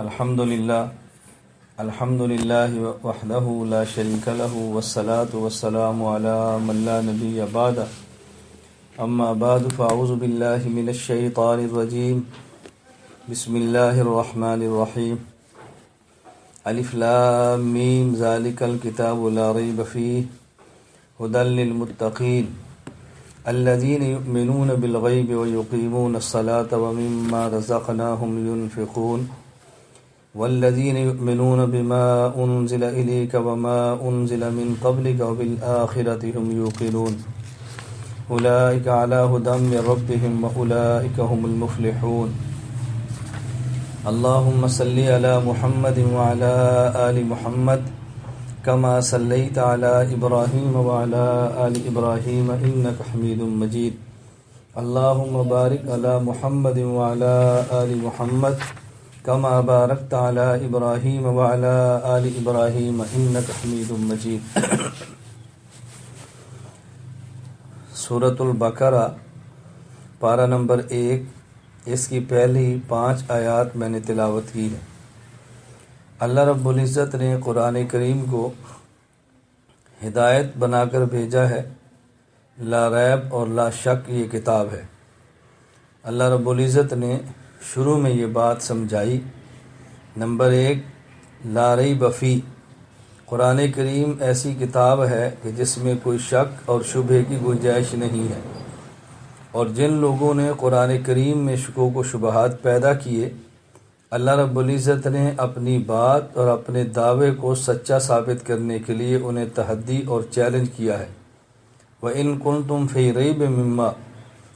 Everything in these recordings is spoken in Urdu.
الحمد للہ وحدہ لا شریک لہ والصلاة والسلام علی من لا نبی بعد اما بعد فاعوذ باللہ من الشیطان الرجیم بسم اللہ الرحمن الرحیم الف لام میم ذالک الکتاب لا ریب فیہ ھدی للمتقین الذین یؤمنون بالغیب ویقیمون الصلاة ومما رزقناہم ينفقون والذین یؤمنون بما انزل الیک وما انزل من قبلک وبالآخرۃ هم یوقنون اولئک علی ھدی من ربہم واولئک هم المفلحون اللہم صلی علی محمد وعلی آل محمد کما صلیت علی ابراہیم وعلی آل ابراہیم انک حمید مجید اللہم بارک علی محمد وعلی آل محمد کما بارکت علی ابراہیم وعلی آل ابراہیم انک حمید مجید۔ سورۃ البقرہ پارہ نمبر 1، اس کی پہلی 5 آیات میں نے تلاوت کی ہے۔ اللہ رب العزت نے قرآن کریم کو ہدایت بنا کر بھیجا ہے، لا ریب اور لا شک یہ کتاب ہے۔ اللہ رب العزت نے شروع میں یہ بات سمجھائی، نمبر 1 لا ریب فی، قرآن کریم ایسی کتاب ہے کہ جس میں کوئی شک اور شبہے کی گنجائش نہیں ہے، اور جن لوگوں نے قرآن کریم میں شکوک و شبہات پیدا کیے، اللہ رب العزت نے اپنی بات اور اپنے دعوے کو سچا ثابت کرنے کے لیے انہیں تحدی اور چیلنج کیا ہے۔ وَإِن كُنتُمْ فِي رَيْبٍ مِّمَّا،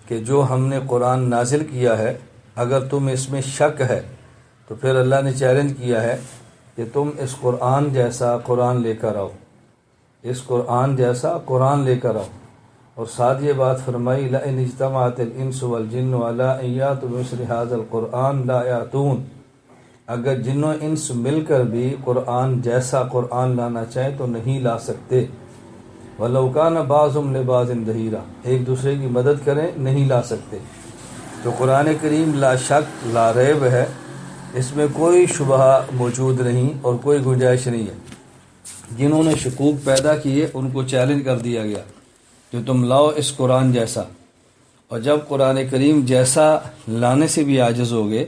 کہ جو ہم نے قرآن نازل کیا ہے اگر تم اس میں شک ہے، تو پھر اللہ نے چیلنج کیا ہے کہ تم اس قرآن جیسا قرآن لے کر آؤ، اس قرآن جیسا قرآن لے کر آؤ، اور ساتھ یہ بات فرمائی لَئِنِ اجْتَمَعَتِ الْإِنسُ وَالْجِنُّ عَلَىٰ أَن يَأْتُوا بِمِثْلِ هَٰذَا الْقُرْآنِ لَا يَأْتُونَ، اگر جن و انس مل کر بھی قرآن جیسا قرآن لانا چاہیں تو نہیں لا سکتے۔ وَلَوْ كَانَ بَعْضُهُمْ لِبَعْضٍ ظَهِيرًا، ایک دوسرے کی مدد کریں نہیں لا سکتے۔ تو قرآن کریم لا شک لا ریب ہے، اس میں کوئی شبہ موجود نہیں اور کوئی گنجائش نہیں ہے۔ جنہوں نے شکوک پیدا کیے ان کو چیلنج کر دیا گیا کہ تم لاؤ اس قرآن جیسا، اور جب قرآن کریم جیسا لانے سے بھی عاجز ہو گئے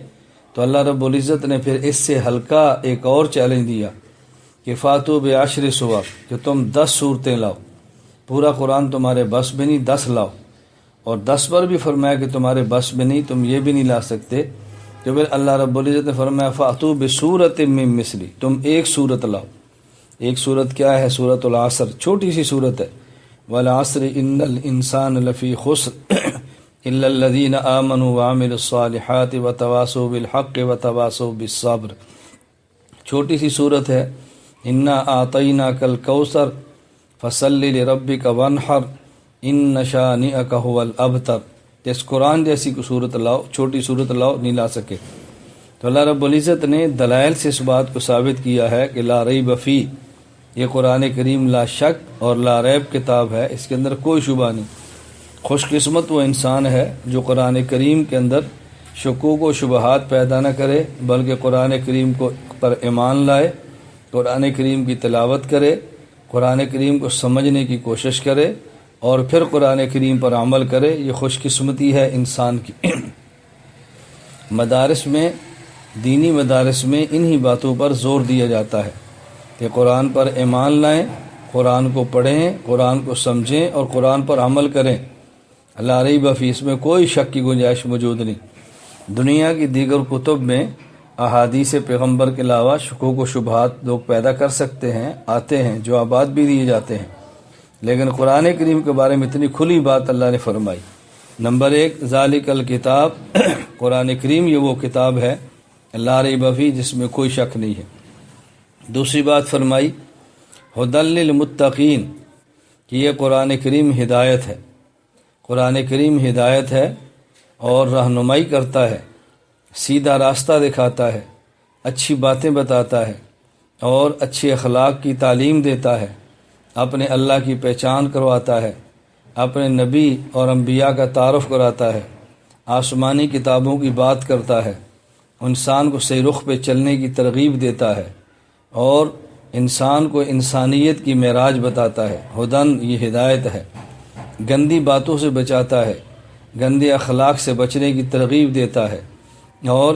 تو اللہ رب العزت نے پھر اس سے ہلکا ایک اور چیلنج دیا کہ فاتو بعشر سور، کہ تم 10 صورتیں لاؤ، پورا قرآن تمہارے بس میں نہیں، 10 لاؤ، اور 10 پر بھی فرمایا کہ تمہارے بس میں نہیں، تم یہ بھی نہیں لا سکتے، تو پھر اللہ رب العزت نے فرمایا فاتو بسورۃ من مثلی، تم ایک صورت لاؤ۔ ایک صورت کیا ہے؟ سورۃ العصر، چھوٹی سی صورت ہے، والعصر ان الانسان لفی خسر الا الذین آمنوا وعملوا الصالحات وتواصوا بالحق وتواصوا بالصبر، چھوٹی سی صورت ہے۔ انا اعطیناک الکوثر فصل لربک وانحر ان شانئک هو الابتر، اس قرآن جیسی صورت لاؤ، چھوٹی صورت لاؤ، نہیں لا سکے۔ تو اللہ رب العزت نے دلائل سے اس بات کو ثابت کیا ہے کہ لا ریب فی، یہ قرآن کریم لا شک اور لا ریب کتاب ہے، اس کے اندر کوئی شبہ نہیں۔ خوش قسمت وہ انسان ہے جو قرآن کریم کے اندر شکوک و شبہات پیدا نہ کرے، بلکہ قرآن کریم کو پر ایمان لائے، قرآن کریم کی تلاوت کرے، قرآن کریم کو سمجھنے کی کوشش کرے، اور پھر قرآن کریم پر عمل کرے۔ یہ خوش قسمتی ہے انسان کی۔ مدارس میں، دینی مدارس میں انہی باتوں پر زور دیا جاتا ہے کہ قرآن پر ایمان لائیں، قرآن کو پڑھیں، قرآن کو سمجھیں اور قرآن پر عمل کریں۔ لا ریب فی، اس میں کوئی شک کی گنجائش موجود نہیں۔ دنیا کی دیگر کتب میں احادیث پیغمبر کے علاوہ شکوک و شبہات لوگ پیدا کر سکتے ہیں، آتے ہیں، جوابات بھی دیے جاتے ہیں، لیکن قرآن کریم کے بارے میں اتنی کھلی بات اللہ نے فرمائی۔ نمبر 1 ذالک الکتاب، قرآن کریم یہ وہ کتاب ہے لا ریب فی، جس میں کوئی شک نہیں ہے۔ دوسری بات فرمائی ھدی للمتقین، کہ یہ قرآن کریم ہدایت ہے، قرآن کریم ہدایت ہے اور رہنمائی کرتا ہے، سیدھا راستہ دکھاتا ہے، اچھی باتیں بتاتا ہے اور اچھے اخلاق کی تعلیم دیتا ہے، اپنے اللہ کی پہچان کرواتا ہے، اپنے نبی اور انبیاء کا تعارف کراتا ہے، آسمانی کتابوں کی بات کرتا ہے، انسان کو صحیح رخ پہ چلنے کی ترغیب دیتا ہے اور انسان کو انسانیت کی معراج بتاتا ہے۔ ہدن یہ ہدایت ہے، گندی باتوں سے بچاتا ہے، گندے اخلاق سے بچنے کی ترغیب دیتا ہے اور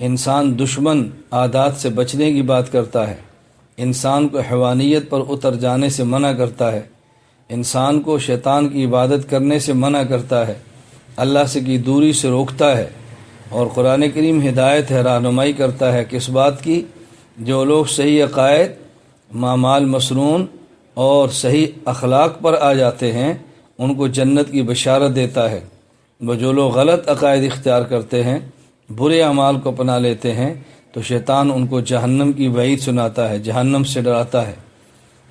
انسان دشمن عادات سے بچنے کی بات کرتا ہے، انسان کو حیوانیت پر اتر جانے سے منع کرتا ہے، انسان کو شیطان کی عبادت کرنے سے منع کرتا ہے، اللہ سے کی دوری سے روکتا ہے۔ اور قرآن کریم ہدایت ہے، رہنمائی کرتا ہے کس بات کی؟ جو لوگ صحیح عقائد، اعمال مسنون اور صحیح اخلاق پر آ جاتے ہیں ان کو جنت کی بشارت دیتا ہے۔ وہ جو لوگ غلط عقائد اختیار کرتے ہیں، برے اعمال کو اپنا لیتے ہیں، تو شیطان ان کو جہنم کی وعید سناتا ہے، جہنم سے ڈراتا ہے۔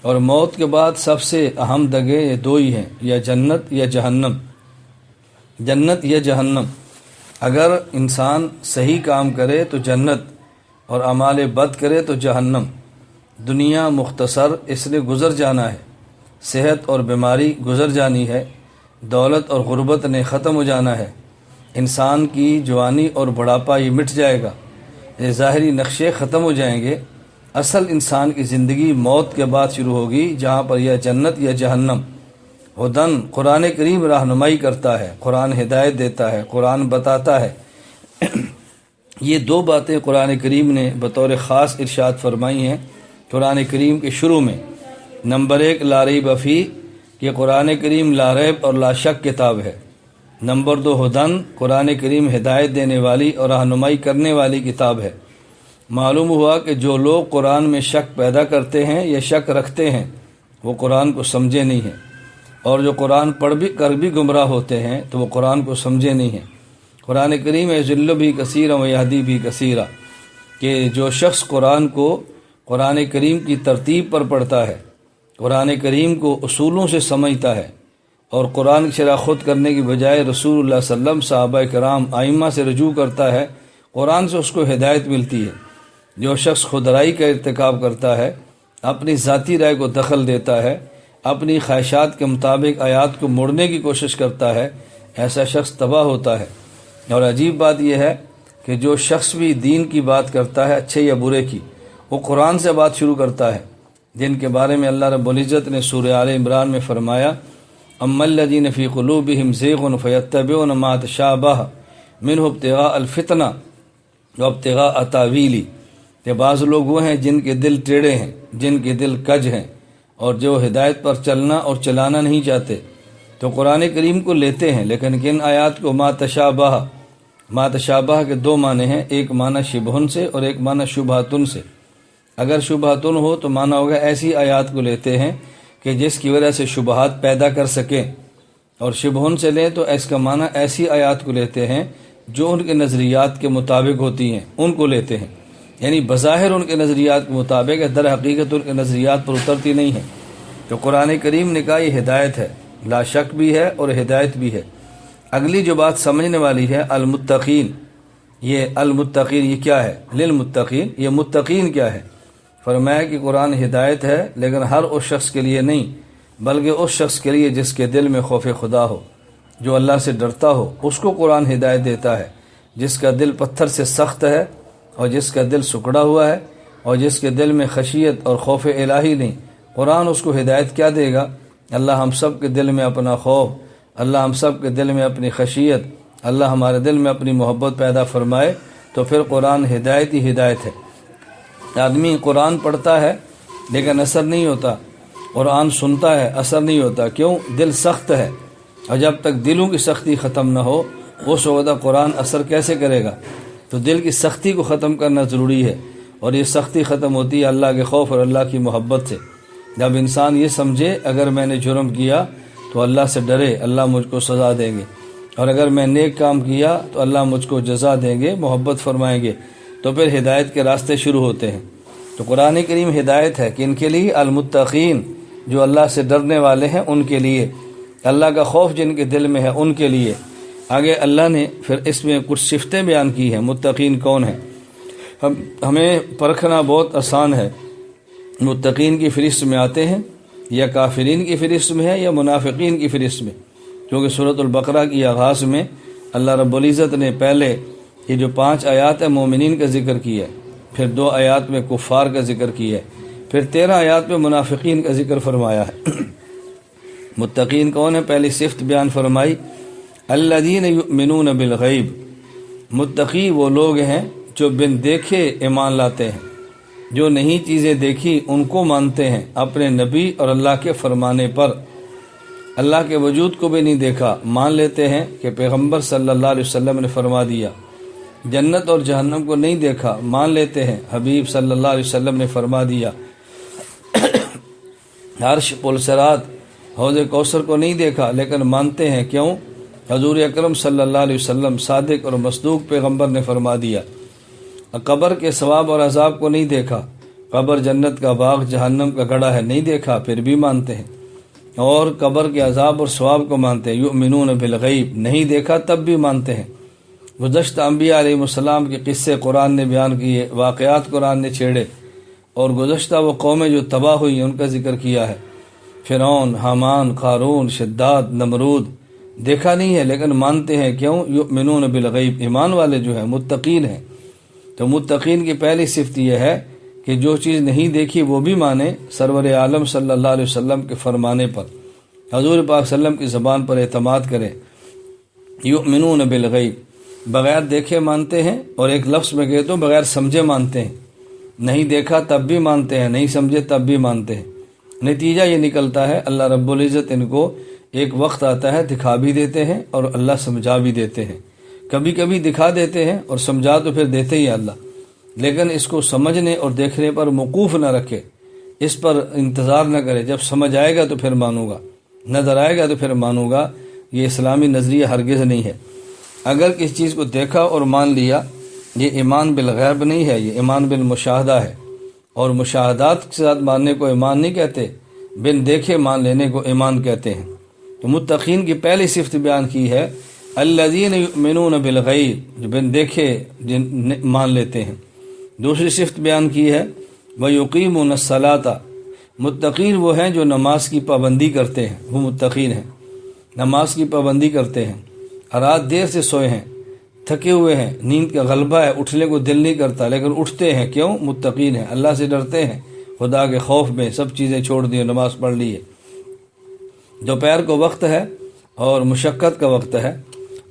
اور موت کے بعد سب سے اہم جگہ یہ دو ہی ہیں، یا جنت یا جہنم، جنت یا جہنم۔ اگر انسان صحیح کام کرے تو جنت اور اعمال بد کرے تو جہنم۔ دنیا مختصر، اس نے گزر جانا ہے، صحت اور بیماری گزر جانی ہے، دولت اور غربت نے ختم ہو جانا ہے، انسان کی جوانی اور بڑھاپا یہ مٹ جائے گا، یہ ظاہری نقشے ختم ہو جائیں گے۔ اصل انسان کی زندگی موت کے بعد شروع ہوگی، جہاں پر یا جنت یا جہنم۔ ہدن قرآن کریم رہنمائی کرتا ہے، قرآن ہدایت دیتا ہے، قرآن بتاتا ہے۔ یہ دو باتیں قرآن کریم نے بطور خاص ارشاد فرمائی ہیں قرآن کریم کے شروع میں۔ نمبر 1 لا ریب فی، کہ قرآن کریم لا ریب اور لا شک کتاب ہے۔ نمبر 2 ہدن، قرآن کریم ہدایت دینے والی اور رہنمائی کرنے والی کتاب ہے۔ معلوم ہوا کہ جو لوگ قرآن میں شک پیدا کرتے ہیں یا شک رکھتے ہیں وہ قرآن کو سمجھے نہیں ہیں، اور جو قرآن پڑھ بھی کر بھی گمراہ ہوتے ہیں تو وہ قرآن کو سمجھے نہیں ہیں۔ قرآن کریم یضل بھی کثیرا و یہدی بھی کثیرا، کہ جو شخص قرآن کریم کی ترتیب پر پڑھتا ہے، قرآن کریم کو اصولوں سے سمجھتا ہے اور قرآن کی شرح خود کرنے کی بجائے رسول اللہ صلی اللہ علیہ وسلم، صحابہ کرام، ائمہ سے رجوع کرتا ہے، قرآن سے اس کو ہدایت ملتی ہے۔ جو شخص خودرائی کا ارتکاب کرتا ہے، اپنی ذاتی رائے کو دخل دیتا ہے، اپنی خواہشات کے مطابق آیات کو موڑنے کی کوشش کرتا ہے، ایسا شخص تباہ ہوتا ہے۔ اور عجیب بات یہ ہے کہ جو شخص بھی دین کی بات کرتا ہے، اچھے یا برے کی، وہ قرآن سے بات شروع کرتا ہے، جن کے بارے میں اللہ رب العزت نے سورہ آل عمران میں فرمایا، اما الذین فی قلوبہم زیغ فیتبعون ما تشابہ منہ ابتغاء الفتنہ وابتغاء تاویلہ، کہ بعض لوگ وہ ہیں جن کے دل ٹیڑے ہیں، جن کے دل کج ہیں، اور جو ہدایت پر چلنا اور چلانا نہیں چاہتے، تو قرآن کریم کو لیتے ہیں لیکن کن آیات کو؟ ما تشابہ کے دو معنی ہیں، ایک معنی شبہن سے اور ایک معنی شبہاتن سے۔ اگر شبہاتن ہو تو معنی ہوگا ایسی آیات کو لیتے ہیں کہ جس کی وجہ سے شبہات پیدا کر سکیں، اور شبہن سے لیں تو اس کا معنی ایسی آیات کو لیتے ہیں جو ان کے نظریات کے مطابق ہوتی ہیں، ان کو لیتے ہیں، یعنی بظاہر ان کے نظریات کے مطابق ہے، در حقیقت ان کے نظریات پر اترتی نہیں ہے۔ تو قرآن کریم نے کہا یہ ہدایت ہے، لا شک بھی ہے اور ہدایت بھی ہے۔ اگلی جو بات سمجھنے والی ہے، المتقین، یہ المتقین یہ کیا ہے؟ للمتقین، یہ متقین کیا ہے؟ فرمایا کہ قرآن ہدایت ہے لیکن ہر اس شخص کے لیے نہیں، بلکہ اس شخص کے لیے جس کے دل میں خوف خدا ہو، جو اللہ سے ڈرتا ہو، اس کو قرآن ہدایت دیتا ہے۔ جس کا دل پتھر سے سخت ہے اور جس کا دل سکڑا ہوا ہے اور جس کے دل میں خشیت اور خوف الہی نہیں، قرآن اس کو ہدایت کیا دے گا؟ اللہ ہم سب کے دل میں اپنا خوف، اللہ ہم سب کے دل میں اپنی خشیت، اللہ ہمارے دل میں اپنی محبت پیدا فرمائے، تو پھر قرآن ہدایت ہی ہدایت ہے۔ آدمی قرآن پڑھتا ہے لیکن اثر نہیں ہوتا، قرآن سنتا ہے اثر نہیں ہوتا، کیوں؟ دل سخت ہے، اور جب تک دلوں کی سختی ختم نہ ہو اس وقت قرآن اثر کیسے کرے گا؟ تو دل کی سختی کو ختم کرنا ضروری ہے، اور یہ سختی ختم ہوتی ہے اللہ کے خوف اور اللہ کی محبت سے۔ جب انسان یہ سمجھے اگر میں نے جرم کیا تو اللہ سے ڈرے، اللہ مجھ کو سزا دیں گے، اور اگر میں نیک کام کیا تو اللہ مجھ کو جزا دیں گے، محبت فرمائیں گے، تو پھر ہدایت کے راستے شروع ہوتے ہیں۔ تو قرآن کریم ہدایت ہے کہ ان کے لیے المتقین، جو اللہ سے ڈرنے والے ہیں ان کے لیے، اللہ کا خوف جن کے دل میں ہے ان کے لیے۔ آگے اللہ نے پھر اس میں کچھ صفتیں بیان کی ہیں، متقین کون ہیں؟ ہمیں پرکھنا بہت آسان ہے، متقین کی فہرست میں آتے ہیں یا کافرین کی فہرست میں ہے یا منافقین کی فہرست میں، کیونکہ سورۃ البقرہ کی آغاز میں اللہ رب العزت نے پہلے یہ جو 5 آیات ہے مومنین کا ذکر کیا ہے، پھر 2 آیات میں کفار کا ذکر کیا ہے، پھر 13 آیات میں منافقین کا ذکر فرمایا ہے۔ متقین کون ہے؟ پہلی صفت بیان فرمائی، الذین یؤمنون بالغیب، متقی وہ لوگ ہیں جو بن دیکھے ایمان لاتے ہیں، جو نئی چیزیں دیکھی ان کو مانتے ہیں اپنے نبی اور اللہ کے فرمانے پر۔ اللہ کے وجود کو بھی نہیں دیکھا، مان لیتے ہیں کہ پیغمبر صلی اللہ علیہ وسلم نے فرما دیا۔ جنت اور جہنم کو نہیں دیکھا، مان لیتے ہیں حبیب صلی اللہ علیہ وسلم نے فرما دیا۔ عرش، پل صراط، حوض کوثر کو نہیں دیکھا لیکن مانتے ہیں، کیوں؟ حضور اکرم صلی اللہ علیہ وسلم صادق اور مصدوق پیغمبر نے فرما دیا۔ قبر کے ثواب اور عذاب کو نہیں دیکھا، قبر جنت کا باغ جہنم کا گڑھا ہے، نہیں دیکھا پھر بھی مانتے ہیں، اور قبر کے عذاب اور ثواب کو مانتے ہیں۔ یؤمنون بالغیب، نہیں دیکھا تب بھی مانتے ہیں۔ گزشتہ انبیاء علیہ السلام کے قصے قرآن نے بیان کیے، واقعات قرآن نے چھیڑے، اور گزشتہ وہ قومیں جو تباہ ہوئی ان کا ذکر کیا ہے۔ فرعون، حامان، قارون، شداد، نمرود، دیکھا نہیں ہے لیکن مانتے ہیں، کیوں؟ یؤمنون بالغیب، ایمان والے جو ہیں متقین ہیں۔ تو متقین کی پہلی صفت یہ ہے کہ جو چیز نہیں دیکھی وہ بھی مانے سرور عالم صلی اللہ علیہ وسلم کے فرمانے پر، حضور پاک صلی اللہ علیہ وسلم کی زبان پر اعتماد کریں۔ یؤمنون بالغیب، بغیر دیکھے مانتے ہیں، اور ایک لفظ میں کہے تو بغیر سمجھے مانتے ہیں، نہیں دیکھا تب بھی مانتے ہیں، نہیں سمجھے تب بھی مانتے ہیں۔ نتیجہ یہ نکلتا ہے اللہ رب العزت ان کو ایک وقت آتا ہے دکھا بھی دیتے ہیں اور اللہ سمجھا بھی دیتے ہیں۔ کبھی کبھی دکھا دیتے ہیں اور سمجھا تو پھر دیتے ہی اللہ، لیکن اس کو سمجھنے اور دیکھنے پر موقوف نہ رکھے، اس پر انتظار نہ کرے، جب سمجھ آئے گا تو پھر مانوں گا، نظر آئے گا تو پھر مانوں گا۔ یہ اسلامی نظریہ ہرگز نہیں ہے۔ اگر کسی چیز کو دیکھا اور مان لیا، یہ ایمان بالغیب نہیں ہے، یہ ایمان بالمشاہدہ ہے، اور مشاہدات کے ساتھ ماننے کو ایمان نہیں کہتے، بن دیکھے مان لینے کو ایمان کہتے ہیں۔ تو متقین کی پہلی صفت بیان کی ہے الذین یؤمنون بالغیب، جو بن دیکھے مان لیتے ہیں۔ دوسری صفت بیان کی ہے وَيُقِيمُونَ الصَّلَاةَ، متقین وہ ہیں جو نماز کی پابندی کرتے ہیں، وہ متقین ہیں، نماز کی پابندی کرتے ہیں۔ رات دیر سے سوئے ہیں، تھکے ہوئے ہیں، نیند کا غلبہ ہے، اٹھنے کو دل نہیں کرتا لیکن اٹھتے ہیں، کیوں؟ متقین ہیں، اللہ سے ڈرتے ہیں، خدا کے خوف میں سب چیزیں چھوڑ دی، نماز پڑھ لی ہے۔ دوپہر کو وقت ہے اور مشقت کا وقت ہے،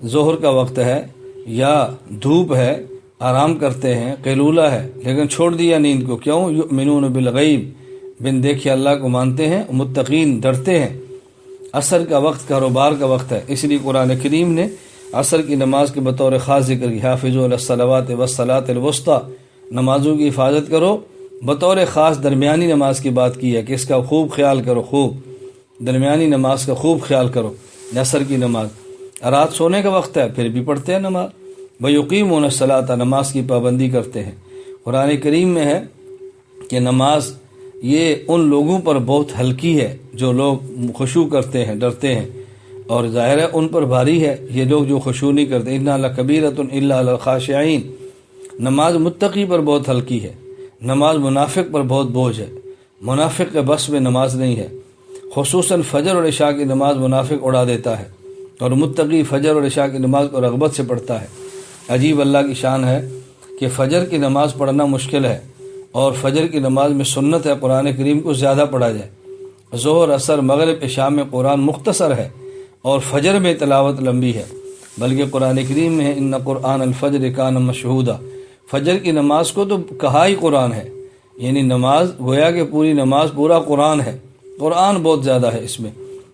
ظہر کا وقت ہے یا دھوپ ہے، آرام کرتے ہیں، قیلولہ ہے، لیکن چھوڑ دیا نیند کو، کیوں؟ یؤمنون بالغیب، بن دیکھے اللہ کو مانتے ہیں، متقین ڈرتے ہیں۔ عصر کا وقت کاروبار کا وقت ہے، اس لیے قرآن کریم نے عصر کی نماز کے بطور خاص ذکر کی، حافظوا علی الصلوات والصلاۃ الوسطی، نمازوں کی حفاظت کرو، بطور خاص درمیانی نماز کی بات کی ہے کہ اس کا خوب خیال کرو، خوب درمیانی نماز کا خوب خیال کرو، عصر کی نماز۔ رات سونے کا وقت ہے پھر بھی پڑھتے ہیں نماز، وَيُقِيمُونَ الصَّلَاةَ، نماز کی پابندی کرتے ہیں۔ قرآن کریم میں ہے کہ نماز یہ ان لوگوں پر بہت ہلکی ہے جو لوگ خشوع کرتے ہیں، ڈرتے ہیں، اور ظاہر ہے ان پر بھاری ہے یہ لوگ جو خشوع نہیں کرتے۔ اِنَّهَا لَكَبِيرَةٌ إِلَّا عَلَى الْخَاشِعِينَ، نماز متقی پر بہت ہلکی ہے، نماز منافق پر بہت بوجھ ہے، منافق کے بس میں نماز نہیں ہے۔ خصوصاً فجر اور عشاء کی نماز منافق اڑا دیتا ہے، اور متقی فجر اور عشاء کی نماز کو رغبت سے پڑھتا ہے۔ عجیب اللہ کی شان ہے کہ فجر کی نماز پڑھنا مشکل ہے، اور فجر کی نماز میں سنت ہے قرآن کریم کو زیادہ پڑھا جائے۔ ظہر، عصر، مغرب، عشاء میں قرآن مختصر ہے اور فجر میں تلاوت لمبی ہے، بلکہ قرآن کریم میں ان قرآن الفجر کان مشہودا، فجر کی نماز کو تو کہا ہی قرآن ہے، یعنی نماز گویا کہ پوری نماز پورا قرآن ہے، قرآن بہت زیادہ ہے، اس میں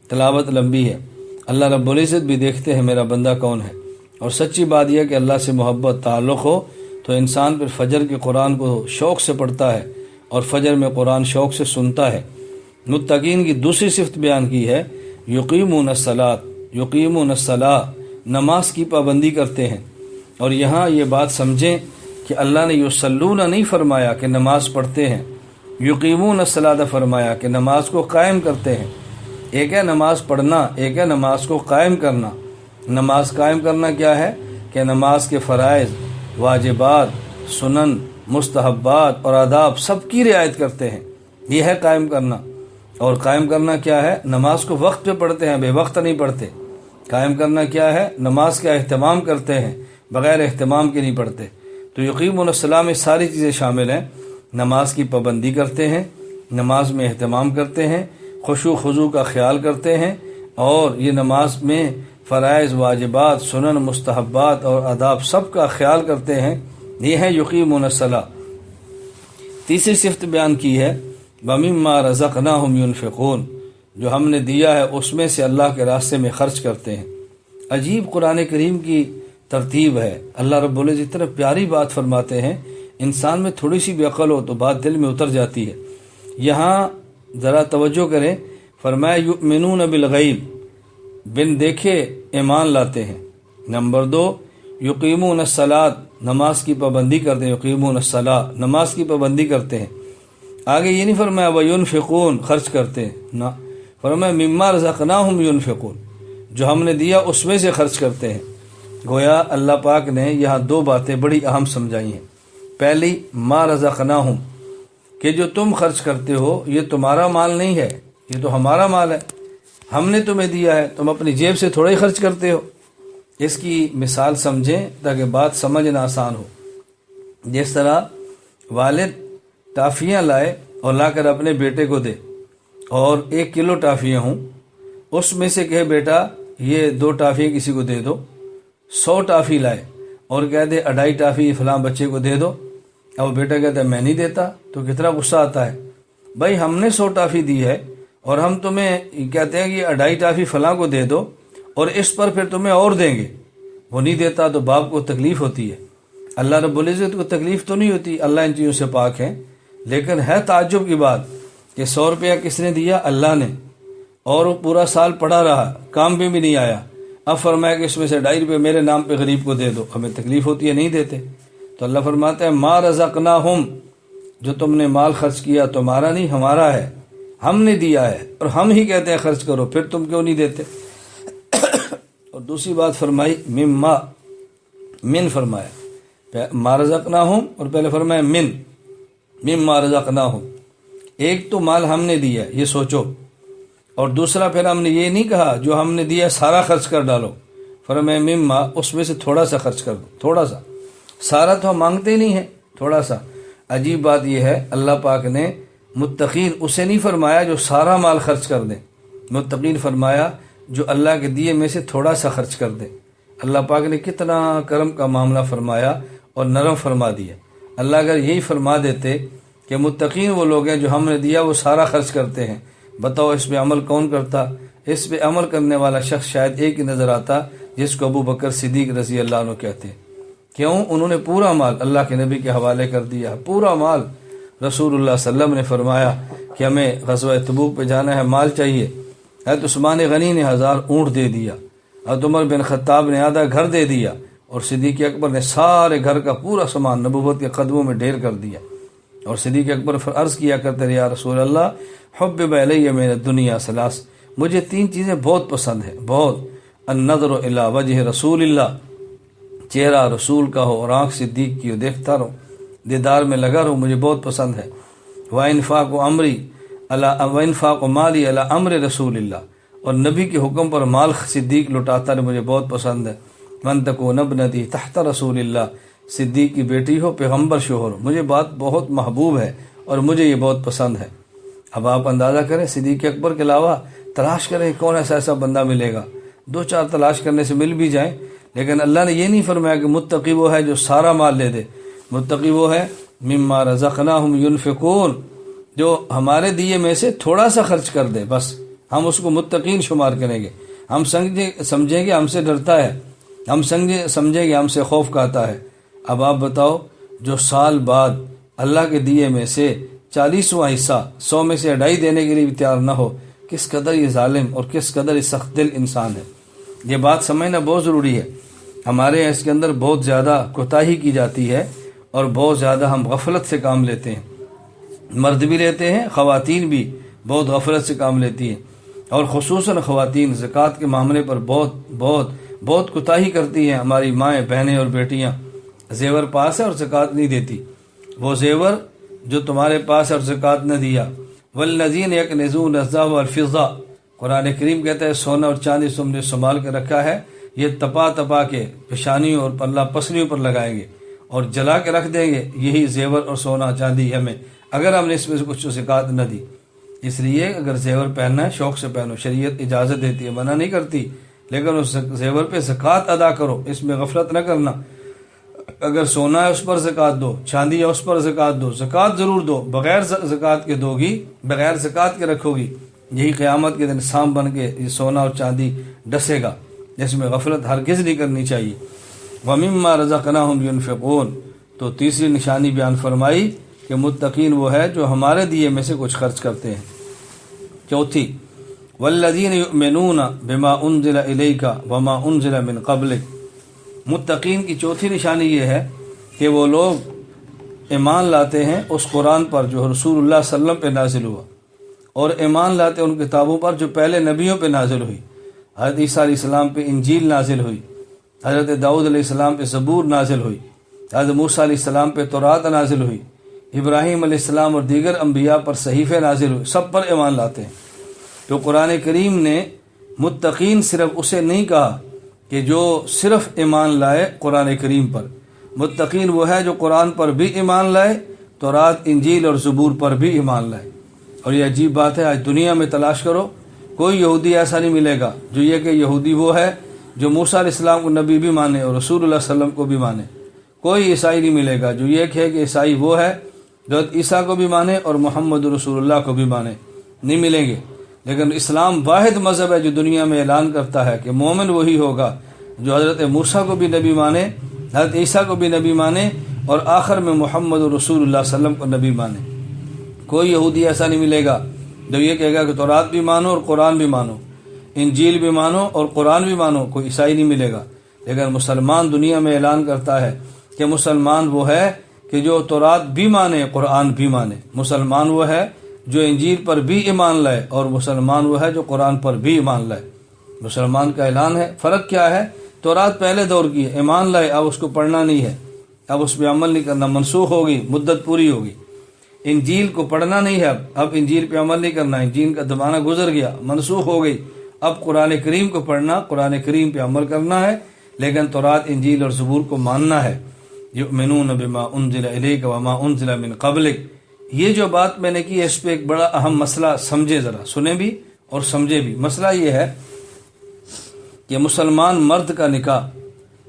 تلاوت لمبی ہے۔ اللہ رب العزت بھی دیکھتے ہیں میرا بندہ کون ہے، اور سچی بات یہ کہ اللہ سے محبت تعلق ہو تو انسان پھر فجر کے قرآن کو شوق سے پڑھتا ہے اور فجر میں قرآن شوق سے سنتا ہے۔ متقین کی دوسری صفت بیان کی ہے یقیمون الصلاۃ، یقیمون الصلاۃ، نماز کی پابندی کرتے ہیں۔ اور یہاں یہ بات سمجھیں کہ اللہ نے یصلون نہیں فرمایا کہ نماز پڑھتے ہیں، یقیمون الصلاۃ فرمایا کہ نماز کو قائم کرتے ہیں۔ ایک ہے نماز پڑھنا، ایک ہے نماز کو قائم کرنا۔ نماز قائم کرنا کیا ہے کہ نماز کے فرائض، واجبات، سنن، مستحبات اور آداب سب کی رعایت کرتے ہیں، یہ ہے قائم کرنا۔ اور قائم کرنا کیا ہے؟ نماز کو وقت پہ پڑھتے ہیں، بے وقت نہیں پڑھتے۔ قائم کرنا کیا ہے؟ نماز کا اہتمام کرتے ہیں، بغیر اہتمام کے نہیں پڑھتے۔ تو یقیمون الصلاۃ میں ساری چیزیں شامل ہیں، نماز کی پابندی کرتے ہیں، نماز میں اہتمام کرتے ہیں، خشوع خضوع کا خیال کرتے ہیں، اور یہ نماز میں فرائض، واجبات، سنن، مستحبات اور آداب سب کا خیال کرتے ہیں، یہ ہے یقیمون الصلاۃ۔ تیسری صفت بیان کی ہے وَمِمَّا رَزَقْنَاهُمْ يُنْفِقُونَ، جو ہم نے دیا ہے اس میں سے اللہ کے راستے میں خرچ کرتے ہیں۔ عجیب قرآن کریم کی ترتیب ہے، اللہ رب العزت اتنا پیاری بات فرماتے ہیں، انسان میں تھوڑی سی بھی عقل ہو تو بات دل میں اتر جاتی ہے۔ یہاں ذرا توجہ کریں، فرمایا یؤمنون بالغیب، بن دیکھے ایمان لاتے ہیں۔ نمبر 2 یقیمون الصلاۃ، نماز کی پابندی کرتے ہیں، یقیمون الصلاۃ، نماز کی پابندی کرتے ہیں۔ آگے یہ نہیں فرمایا وینفقون، خرچ کرتے ہیں، نہ، فرمایا مما رزقناہم ینفقون، جو ہم نے دیا اس میں سے خرچ کرتے ہیں۔ گویا اللہ پاک نے یہاں 2 باتیں بڑی اہم سمجھائی ہیں۔ پہلی ما رزقناہم، کہ جو تم خرچ کرتے ہو یہ تمہارا مال نہیں ہے، یہ تو ہمارا مال ہے، ہم نے تمہیں دیا ہے، تم اپنی جیب سے تھوڑا ہی خرچ کرتے ہو۔ اس کی مثال سمجھیں تاکہ بات سمجھنا آسان ہو۔ جس طرح والد ٹافیاں لائے اور لا کر اپنے بیٹے کو دے، اور 1 کلو ٹافیاں ہوں، اس میں سے کہے بیٹا یہ 2 ٹافیاں کسی کو دے دو، 100 ٹافی لائے اور کہہ دے 2.5 ٹافی فلاں بچے کو دے دو، اب بیٹا کہتا ہے میں نہیں دیتا، تو کتنا غصہ آتا ہے۔ بھائی ہم نے 100 ٹافی دی ہے اور ہم تمہیں کہتے ہیں کہ 2.5 ٹافی فلاں کو دے دو اور اس پر پھر تمہیں اور دیں گے، وہ نہیں دیتا تو باپ کو تکلیف ہوتی ہے۔ اللہ رب العزت کو تکلیف تو نہیں ہوتی، اللہ ان چیزوں سے پاک ہیں، لیکن ہے تعجب کی بات کہ 100 روپیہ کس نے دیا؟ اللہ نے، اور وہ پورا سال پڑا رہا، کام بھی نہیں آیا، اب فرمایا کہ اس میں سے 2.5 روپے میرے نام پہ غریب کو دے دو، ہمیں تکلیف ہوتی ہے، نہیں دیتے۔ تو اللہ فرماتا ہے ما رزقناہم، جو تم نے مال خرچ کیا تمہارا نہیں ہمارا ہے، ہم نے دیا ہے، اور ہم ہی کہتے ہیں خرچ کرو، پھر تم کیوں نہیں دیتے؟ اور دوسری بات فرمائی مما، من فرمایا، ما رزقناہم اور پہلے فرمایا من، مما رزقناہم، ایک تو مال ہم نے دیا یہ سوچو، اور دوسرا پھر ہم نے یہ نہیں کہا جو ہم نے دیا سارا خرچ کر ڈالو، فرمایا مما، اس میں سے تھوڑا سا خرچ کر دو، تھوڑا سا، سارا تو ہم مانگتے ہی نہیں ہیں، تھوڑا سا۔ عجیب بات یہ ہے اللہ پاک نے متقین اسے نہیں فرمایا جو سارا مال خرچ کر دیں، متقین فرمایا جو اللہ کے دیے میں سے تھوڑا سا خرچ کر دیں۔ اللہ پاک نے کتنا کرم کا معاملہ فرمایا اور نرم فرما دیا۔ اللہ اگر یہی فرما دیتے کہ متقین وہ لوگ ہیں جو ہم نے دیا وہ سارا خرچ کرتے ہیں، بتاؤ اس پہ عمل کون کرتا؟ اس پہ عمل کرنے والا شخص شاید ایک ہی نظر آتا جس کو ابو بکر صدیق رضی اللہ عنہ کہتے ہیں۔ کیوں؟ انہوں نے پورا مال اللہ کے نبی کے حوالے کر دیا، پورا مال۔ رسول اللہ صلی اللہ علیہ وسلم نے فرمایا کہ ہمیں غزوہ تبوک پہ جانا ہے، مال چاہیے، حضرت عثمان غنی نے 1000 اونٹ دے دیا، حضرت عمر بن خطاب نے آدھا گھر دے دیا، اور صدیق اکبر نے سارے گھر کا پورا سامان نبوت کے قدموں میں ڈھیر کر دیا۔ اور صدیق اکبر عرض کیا کرتے رہے یا رسول اللہ حبب الیہ من الدنیا ثلاث، مجھے 3 چیزیں بہت پسند ہیں، بہت، النظر الی وجہ رسول اللہ، چہرہ رسول کا ہو اور آنکھ صدیق کی ہو، دیکھتا رہوں، دیدار میں لگا رہوں، مجھے بہت پسند ہے، وانفاق امری وانفاق مالی علی امر رسول اللہ، اور نبی کے حکم پر مال صدیق لٹاتا رہے، مجھے بہت پسند ہے، من تکون ابنتی تحت رسول اللہ، صدیق کی بیٹی ہو پیغمبر شوہر، مجھے بات بہت محبوب ہے اور مجھے یہ بہت پسند ہے۔ اب آپ اندازہ کریں صدیق اکبر کے علاوہ تلاش کریں کون ایسا بندہ ملے گا، 2-4 تلاش کرنے سے مل بھی جائیں، لیکن اللہ نے یہ نہیں فرمایا کہ متقی وہ ہے جو سارا مال لے دے، متقی وہ ہے مما رزقناہم ینفقون، جو ہمارے دیے میں سے تھوڑا سا خرچ کر دے، بس ہم اس کو متقین شمار کریں گے، ہم سمجھیں گے ہم سے ڈرتا ہے، ہم سمجھیں گے ہم سے خوف کھاتا ہے۔ اب آپ بتاؤ جو سال بعد اللہ کے دیے میں سے 40واں حصہ 100 میں سے 2.5 دینے کے لیے بھی تیار نہ ہو، کس قدر یہ ظالم اور کس قدر یہ سخت دل انسان ہے۔ یہ بات سمجھنا بہت ضروری ہے، ہمارے اس کے اندر بہت زیادہ کوتاہی کی جاتی ہے اور بہت زیادہ ہم غفلت سے کام لیتے ہیں، مرد بھی لیتے ہیں، خواتین بھی بہت غفلت سے کام لیتی ہیں، اور خصوصاً خواتین زکوٰۃ کے معاملے پر بہت بہت بہت کوتاہی کرتی ہیں۔ ہماری مائیں، بہنیں اور بیٹیاں زیور پاس ہے اور زکوٰۃ نہیں دیتی، وہ زیور جو تمہارے پاس ہے اور زکوٰۃ نہ دیا، والذین یکنزون الذهب والفضة، قرآن کریم کہتا ہے سونا اور چاندی تم نے سنبھال کے رکھا ہے یہ تپا تپا کے پیشانیوں اور پلہ پسلیوں پر لگائیں گے اور جلا کے رکھ دیں گے، یہی زیور اور سونا چاندی ہمیں، اگر ہم نے اس میں سے کچھ زکوٰۃ نہ دی۔ اس لیے اگر زیور پہننا ہے شوق سے پہنو، شریعت اجازت دیتی ہے، منع نہیں کرتی، لیکن اس زیور پہ زکوٰۃ ادا کرو، اس میں غفلت نہ کرنا۔ اگر سونا ہے اس پر زکوٰۃ دو، چاندی ہے اس پر زکوٰۃ دو، زکوٰۃ ضرور دو، بغیر زکوٰۃ کے دو گی، بغیر زکوٰۃ کے رکھو گی، یہی قیامت کے دن سام بن کے یہ سونا اور چاندی ڈسے گا، جس میں غفلت ہرگز نہیں کرنی چاہیے۔ وَمِمَّا رَزَقْنَاهُمْ يُنْفِقُونَ، تو تیسری نشانی بیان فرمائی کہ متقین وہ ہے جو ہمارے دیے میں سے کچھ خرچ کرتے ہیں۔ چوتھی، وَالَّذِينَ يُؤْمِنُونَ بِمَا أُنزِلَ إِلَيْكَ وَمَا أُنزِلَ مِن قَبْلِكَ، متقین کی چوتھی نشانی یہ ہے کہ وہ لوگ ایمان لاتے ہیں اس قرآن پر جو رسول اللہ صلی اللہ علیہ وسلم پہ نازل ہوا، اور ایمان لاتے ہیں ان کتابوں پر جو پہلے نبیوں پہ نازل ہوئی۔ حضرت عیسیٰ علیہ السلام پہ انجیل نازل ہوئی، حضرت داؤد علیہ السلام پہ زبور نازل ہوئی، حضرت موسیٰ علیہ السلام پہ تورات نازل ہوئی، ابراہیم علیہ السلام اور دیگر انبیاء پر صحیفے نازل ہوئے، سب پر ایمان لاتے ہیں۔ تو قرآن کریم نے متقین صرف اسے نہیں کہا کہ جو صرف ایمان لائے قرآن کریم پر، متقین وہ ہے جو قرآن پر بھی ایمان لائے، تورات انجیل اور زبور پر بھی ایمان لائے۔ اور یہ عجیب بات ہے، آج دنیا میں تلاش کرو کوئی یہودی ایسا نہیں ملے گا جو یہ کہ یہودی وہ ہے جو موسیٰ علیہ السلام کو نبی بھی مانے اور رسول اللہ صلی اللہ علیہ وسلم کو بھی مانے۔ کوئی عیسائی نہیں ملے گا جو یہ کہ عیسائی وہ ہے جو عیسیٰ کو بھی مانے اور محمد رسول اللہ کو بھی مانے، نہیں ملیں گے۔ لیکن اسلام واحد مذہب ہے جو دنیا میں اعلان کرتا ہے کہ مومن وہی ہوگا جو حضرت موسیٰ کو بھی نبی مانے، حضرت عیسیٰ کو بھی نبی مانے، اور آخر میں محمد رسول اللہ صلی اللہ علیہ وسلم کو نبی مانے۔ کوئی یہودی ایسا نہیں ملے گا جو یہ کہے گا کہ تورات بھی مانو اور قرآن بھی مانو، انجیل بھی مانو اور قرآن بھی مانو، کوئی عیسائی نہیں ملے گا۔ لیکن مسلمان دنیا میں اعلان کرتا ہے کہ مسلمان وہ ہے کہ جو تورات بھی مانے قرآن بھی مانے، مسلمان وہ ہے جو انجیل پر بھی ایمان لائے، اور مسلمان وہ ہے جو قرآن پر بھی ایمان لائے۔ مسلمان کا اعلان ہے۔ فرق کیا ہے؟ تورات پہلے دور کی ہے، ایمان لائے، اب اس کو پڑھنا نہیں ہے، اب اس پہ عمل نہیں کرنا، منسوخ ہوگی، مدت پوری ہوگی۔ انجیل کو پڑھنا نہیں ہے، اب انجیل پہ عمل نہیں کرنا، انجیل کا زمانہ گزر گیا، منسوخ ہو گئی، اب قرآن کریم کو پڑھنا، قرآن کریم پہ عمل کرنا ہے، لیکن تورات انجیل اور زبور کو ماننا ہے۔ یؤمنون بما انزل الیک وما انزل من قبلک، یہ جو بات میں نے کی ہے اس پہ ایک بڑا اہم مسئلہ سمجھے، ذرا سنیں بھی اور سمجھے بھی۔ مسئلہ یہ ہے کہ مسلمان مرد کا نکاح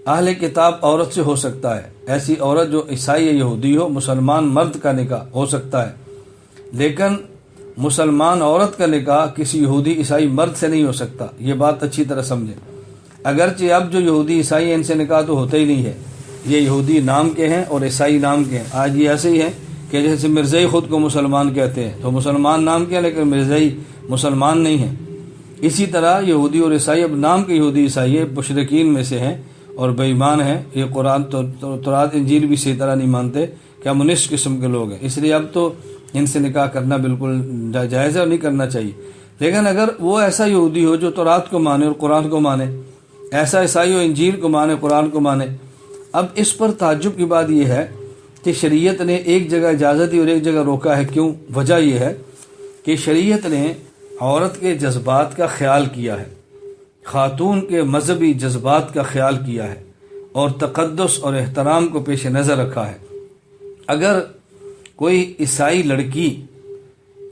اہل کتاب عورت سے ہو سکتا ہے، ایسی عورت جو عیسائی یا یہودی ہو، مسلمان مرد کا نکاح ہو سکتا ہے، لیکن مسلمان عورت کا نکاح کسی یہودی عیسائی مرد سے نہیں ہو سکتا۔ یہ بات اچھی طرح سمجھیں۔ اگرچہ اب جو یہودی عیسائی ہیں ان سے نکاح تو ہوتا ہی نہیں ہے، یہ یہودی نام کے ہیں اور عیسائی نام کے ہیں۔ آج یہ ایسے ہی ہیں کہ جیسے مرزائی خود کو مسلمان کہتے ہیں، تو مسلمان نام کے ہیں لیکن مرزائی مسلمان نہیں ہیں۔ اسی طرح یہودی اور عیسائی اب نام کے یہودی عیسائی مشرکین میں سے ہیں اور بے ایمان ہیں، یہ قرآن تورات انجیل بھی اسی طرح نہیں مانتے، کمیونسٹ قسم کے لوگ ہیں۔ اس لیے اب تو ان سے نکاح کرنا بالکل جائز ہے اور نہیں کرنا چاہیے۔ لیکن اگر وہ ایسا یہودی ہو جو تورات کو مانے اور قرآن کو مانے، ایسا عیسائی ہو انجیل کو مانے قرآن کو مانے، اب اس پر تعجب کی بات یہ ہے کہ شریعت نے ایک جگہ اجازت دی اور ایک جگہ روکا ہے۔ کیوں؟ وجہ یہ ہے کہ شریعت نے عورت کے جذبات کا خیال کیا ہے، خاتون کے مذہبی جذبات کا خیال کیا ہے، اور تقدس اور احترام کو پیش نظر رکھا ہے۔ اگر کوئی عیسائی لڑکی،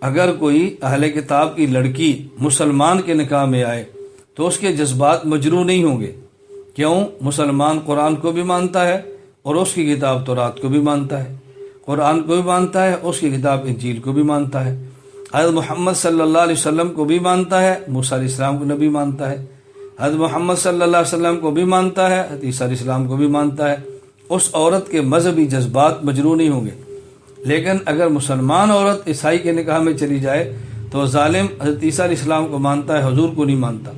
اگر کوئی اہل کتاب کی لڑکی مسلمان کے نکاح میں آئے تو اس کے جذبات مجروح نہیں ہوں گے۔ کیوں؟ مسلمان قرآن کو بھی مانتا ہے اور اس کی کتاب تورات کو بھی مانتا ہے، قرآن کو بھی مانتا ہے، اس کی کتاب انجیل کو بھی مانتا ہے، حضرت محمد صلی اللہ علیہ وسلم کو بھی مانتا ہے، موسیٰ علیہ السلام کو نبی مانتا ہے، حضرت محمد صلی اللہ علیہ وسلم کو بھی مانتا ہے، حضرت عیسیٰ علیہ السلام کو بھی مانتا ہے۔ اس عورت کے مذہبی جذبات مجروح نہیں ہوں گے۔ لیکن اگر مسلمان عورت عیسائی کے نکاح میں چلی جائے تو ظالم حضرت عیسیٰ علیہ السلام کو مانتا ہے، حضور کو نہیں مانتا،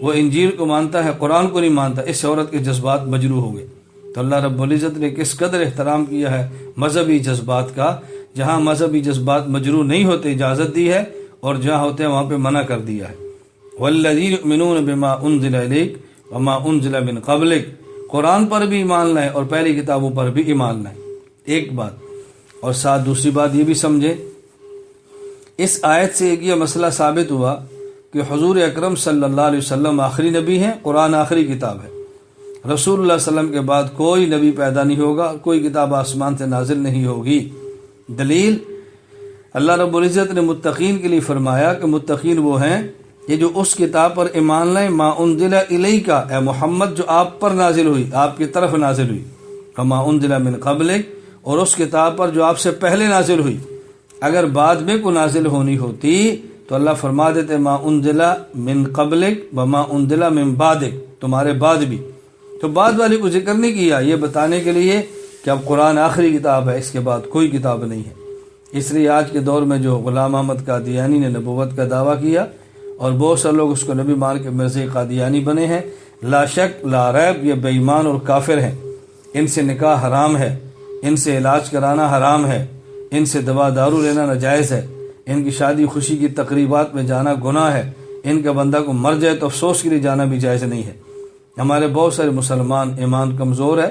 وہ انجیل کو مانتا ہے، قرآن کو نہیں مانتا، اس عورت کے جذبات مجروح ہوں گے۔ تو اللہ رب العزت نے کس قدر احترام کیا ہے مذہبی جذبات کا، جہاں مذہبی جذبات مجروح نہیں ہوتے اجازت دی ہے، اور جہاں ہوتے ہیں وہاں پہ منع کر دیا ہے۔ والذین یؤمنون بما انزل الیک وما انزل من قبلک، قرآن پر بھی ایمان لائیں اور پہلی کتابوں پر بھی ایمان لائیں۔ ایک بات، اور ساتھ دوسری بات یہ بھی سمجھیں، اس آیت سے ایک یہ مسئلہ ثابت ہوا کہ حضور اکرم صلی اللہ علیہ وسلم آخری نبی ہیں، قرآن آخری کتاب ہے، رسول اللہ صلی اللہ علیہ وسلم کے بعد کوئی نبی پیدا نہیں ہوگا، کوئی کتاب آسمان سے نازل نہیں ہوگی۔ دلیل، اللہ رب العزت نے متقین کے لیے فرمایا کہ متقین وہ ہیں کہ جو اس کتاب پر ایمان لائیں ما انزل الیک، اے محمد جو آپ پر نازل ہوئی، آپ کی طرف نازل ہوئی، وما انزل من قبلک، اور اس کتاب پر جو آپ سے پہلے نازل ہوئی۔ اگر بعد میں کو نازل ہونی ہوتی تو اللہ فرما دیتے ما انزل من قبلک وما انزل من بعدک، تمہارے بعد بھی، تو بعد والی کو ذکر نہیں کیا، یہ بتانے کے لیے کہ اب قرآن آخری کتاب ہے، اس کے بعد کوئی کتاب نہیں ہے۔ اس لیے آج کے دور میں جو غلام احمد قادیانی نے نبوت کا دعویٰ کیا اور بہت سے لوگ اس کو نبی مان کے مرزا قادیانی بنے ہیں، لا شک لا ریب یہ بے ایمان اور کافر ہیں۔ ان سے نکاح حرام ہے، ان سے علاج کرانا حرام ہے، ان سے دوا دارو لینا ناجائز ہے، ان کی شادی خوشی کی تقریبات میں جانا گناہ ہے، ان کا بندہ کو مر جائے تو افسوس کے لیے جانا بھی جائز نہیں ہے۔ ہمارے بہت سارے مسلمان ایمان کمزور ہے،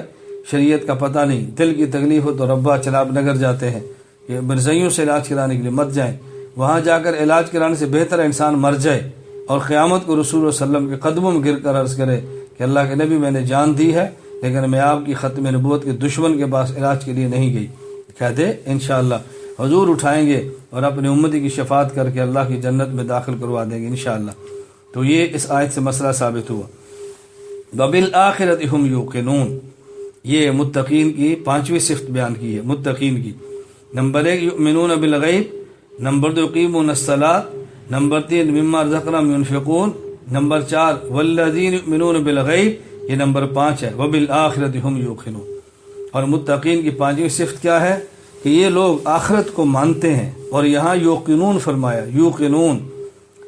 شریعت کا پتہ نہیں، دل کی تکلیف ہو تو ربا چناب نگر جاتے ہیں، یہ مرزائیوں سے علاج کرانے کے لیے مت جائیں، وہاں جا کر علاج کرانے سے بہتر ہے انسان مر جائے اور قیامت کو رسول اللہ صلی اللہ علیہ وسلم کے قدموں میں گر کر عرض کرے کہ اللہ کے نبی میں نے جان دی ہے لیکن میں آپ کی ختم نبوت کے دشمن کے پاس علاج کے لیے نہیں گئی، کہہ دے انشاءاللہ حضور اٹھائیں گے اور اپنی امتی کی شفاعت کر کے اللہ کی جنت میں داخل کروا دیں گے انشاءاللہ۔ تو یہ اس آیت سے مسئلہ ثابت ہوا۔ وَبِالْآخِرَةِ هُمْ يُوقِنُونَ، یہ متقین کی پانچویں صفت بیان کی ہے متقین کی۔ نمبر 1 یؤمنون بالغیب، نمبر 2 یقیمون الصلاۃ، نمبر 3 مما رزقناہم ينفقون، نمبر 4 والذین یؤمنون بالغیب، یہ نمبر 5 ہے وبالآخرۃ ہم یوقنون۔ اور متقین کی پانچویں صفت کیا ہے کہ یہ لوگ آخرت کو مانتے ہیں، اور یہاں یوقنون فرمایا، یوقنون،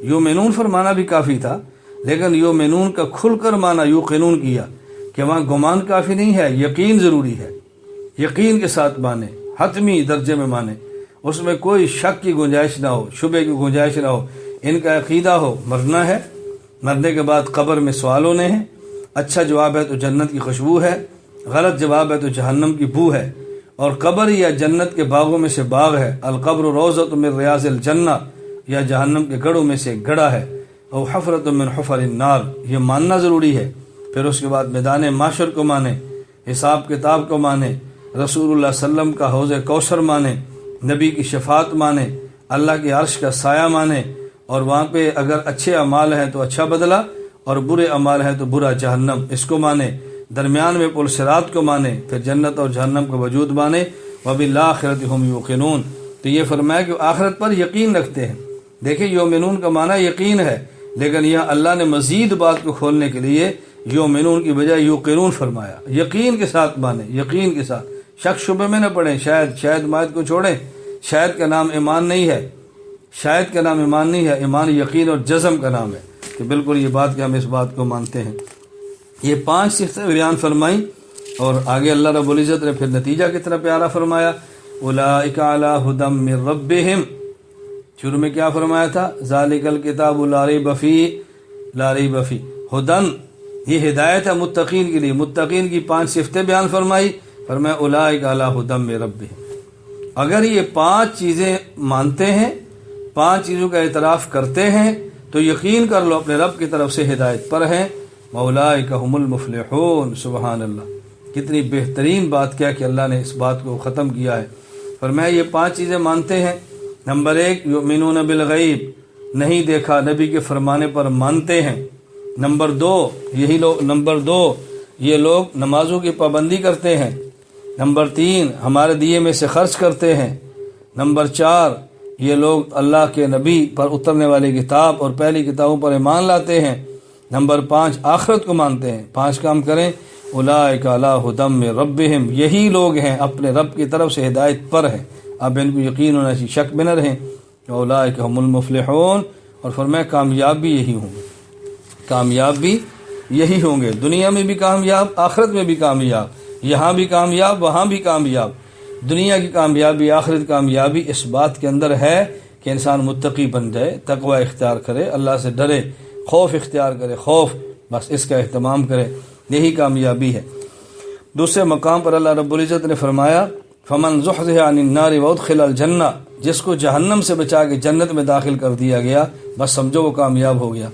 یومنون فرمانا بھی کافی تھا لیکن یومنون کا کھل کر مانا یوقنون کیا کہ وہاں گمان کافی نہیں ہے، یقین ضروری ہے، یقین کے ساتھ مانے، حتمی درجے میں مانے، اس میں کوئی شک کی گنجائش نہ ہو، شبے کی گنجائش نہ ہو، ان کا عقیدہ ہو مرنا ہے، مرنے کے بعد قبر میں سوال ہونے ہیں، اچھا جواب ہے تو جنت کی خوشبو ہے، غلط جواب ہے تو جہنم کی بو ہے، اور قبر یا جنت کے باغوں میں سے باغ ہے، القبر روضۃ من ریاض الجنہ، یا جہنم کے گڑھوں میں سے گڑھا ہے، او حفرۃ من حفر النار، یہ ماننا ضروری ہے۔ پھر اس کے بعد میدان معاشر کو مانے، حساب کتاب کو مانے، رسول اللہ صلی اللہ علیہ وسلم کا حوض کوثر مانے، نبی کی شفاعت مانے، اللہ کے عرش کا سایہ مانے، اور وہاں پہ اگر اچھے اعمال ہیں تو اچھا بدلہ اور برے اعمال ہیں تو برا جہنم، اس کو مانے، درمیان میں پل صراط کو مانے، پھر جنت اور جہنم کا وجود مانے، وبالآخرۃ ہم یوقنون۔ تو یہ فرمایا کہ آخرت پر یقین رکھتے ہیں۔ دیکھیں یومنون کا معنی یقین ہے، لیکن یہاں اللہ نے مزید بات کو کھولنے کے لیے یومنون کی بجائے یوقنون فرمایا، یقین کے ساتھ مانے، یقین کے ساتھ، شک شبے میں نہ پڑیں، شاید مائد کو چھوڑیں، شاید کا نام ایمان نہیں ہے، شاید کا نام ایمان نہیں ہے، ایمان یقین اور جزم کا نام ہے، کہ بالکل یہ بات کہ ہم اس بات کو مانتے ہیں۔ یہ 5 صفتیں بیان فرمائیں، اور آگے اللہ رب العزت نے پھر نتیجہ کتنا پیارا فرمایا، اولئک علی ھدی من ربہم، شروع میں کیا فرمایا تھا، ذالک الکتاب لا ریب فیہ، لا ریب فیہ، ھدی، یہ ہدایت ہے متقین کے لیے۔ متقین کی 5 صفتیں بیان فرمائی، فرمایا اولئک علی ھدی من ربہم۔ اگر یہ 5 چیزیں مانتے ہیں، 5 چیزوں کا اعتراف کرتے ہیں تو یقین کر لو اپنے رب کی طرف سے ہدایت پر ہیں، اولئک ھم المفلحون۔ سبحان اللہ، کتنی بہترین بات کیا کہ اللہ نے اس بات کو ختم کیا ہے۔ فرمایا یہ 5 چیزیں مانتے ہیں۔ نمبر 1 یؤمنون بالغیب، نہیں دیکھا نبی کے فرمانے پر مانتے ہیں۔ نمبر 2 یہ لوگ نمازوں کی پابندی کرتے ہیں۔ نمبر 3 ہمارے دیے میں سے خرچ کرتے ہیں۔ نمبر 4 یہ لوگ اللہ کے نبی پر اترنے والی کتاب اور پہلی کتابوں پر ایمان لاتے ہیں۔ نمبر 5 آخرت کو مانتے ہیں۔ 5 کام کریں، اولئک علی ھدی من ربہم، یہی لوگ ہیں اپنے رب کی طرف سے ہدایت پر ہیں، اب ان کو یقین ہونا چاہیے، شک میں نہ رہیں۔ اولئک ھم المفلحون، اور فرمایا کامیاب بھی یہی ہوں گے، کامیاب بھی یہی ہوں گے، دنیا میں بھی کامیاب، آخرت میں بھی کامیاب، یہاں بھی کامیاب، وہاں بھی کامیاب۔ دنیا کی کامیابی، آخرت کامیابی اس بات کے اندر ہے کہ انسان متقی بن جائے، تقوی اختیار کرے، اللہ سے ڈرے، خوف اختیار کرے، خوف، بس اس کا اہتمام کرے، یہی کامیابی ہے۔ دوسرے مقام پر اللہ رب العزت نے فرمایا فمن زحزح عن النار وادخل الجنہ، جس کو جہنم سے بچا کے جنت میں داخل کر دیا گیا، بس سمجھو وہ کامیاب ہو گیا۔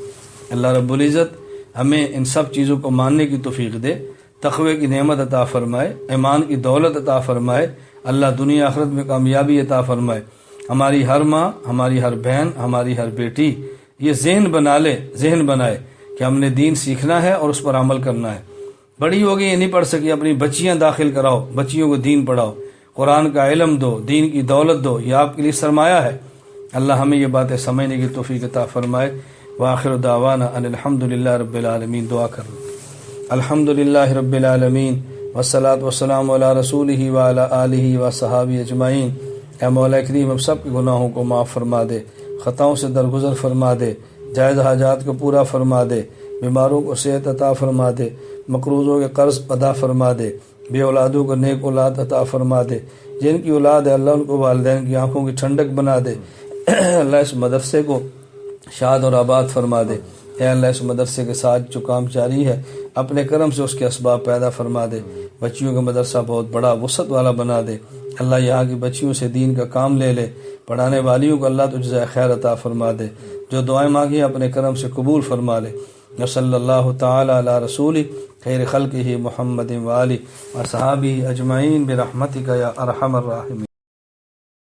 اللہ رب العزت ہمیں ان سب چیزوں کو ماننے کی توفیق دے، تقوی کی نعمت عطا فرمائے، ایمان کی دولت عطا فرمائے، اللہ دنیا آخرت میں کامیابی عطا فرمائے۔ ہماری ہر ماں، ہماری ہر بہن، ہماری ہر بیٹی یہ ذہن بنائے کہ ہم نے دین سیکھنا ہے اور اس پر عمل کرنا ہے۔ بڑی ہوگی یہ نہیں پڑھ سکی، اپنی بچیاں داخل کراؤ، بچیوں کو دین پڑھاؤ، قرآن کا علم دو، دین کی دولت دو، یہ آپ کے لیے سرمایہ ہے۔ اللہ ہمیں یہ باتیں سمجھنے کی توفیق عطا فرمائے۔ وآخر دعوانا ان الحمدللہ رب العالمین۔ دعا کر لیں۔ الحمدللہ رب العالمین والصلاة والسلام علی رسولہ وعلی آلہ وصحابہ اجمعین۔ اے مولا کریم ہم سب کے گناہوں کو معاف فرما دے، خطاؤں سے درگزر فرما دے، جائز حاجات کو پورا فرما دے، بیماروں کو صحت عطا فرما دے، مقروضوں کے قرض ادا فرما دے، بے اولادوں کو نیک اولاد عطا فرما دے، جن کی اولاد ہے اللہ ان کو والدین کی آنکھوں کی ٹھنڈک بنا دے۔ اللہ اس مدرسے کو شاد اور آباد فرما دے۔ اے اللہ اس مدرسے کے ساتھ جو کام جاری ہے اپنے کرم سے اس کے اسباب پیدا فرما دے۔ بچیوں کا مدرسہ بہت بڑا وسعت والا بنا دے۔ اللہ یہاں کی بچیوں سے دین کا کام لے لے، پڑھانے والیوں کو اللہ تو جزائے خیر عطا فرما دے، جو دعائیں مانگی اپنے کرم سے قبول فرما لے۔ وصلی اللہ تعالی علی رسول خیر خلقہ محمد وآلہ وصحابہ اجمعین برحمتک یا ارحم الراحمین۔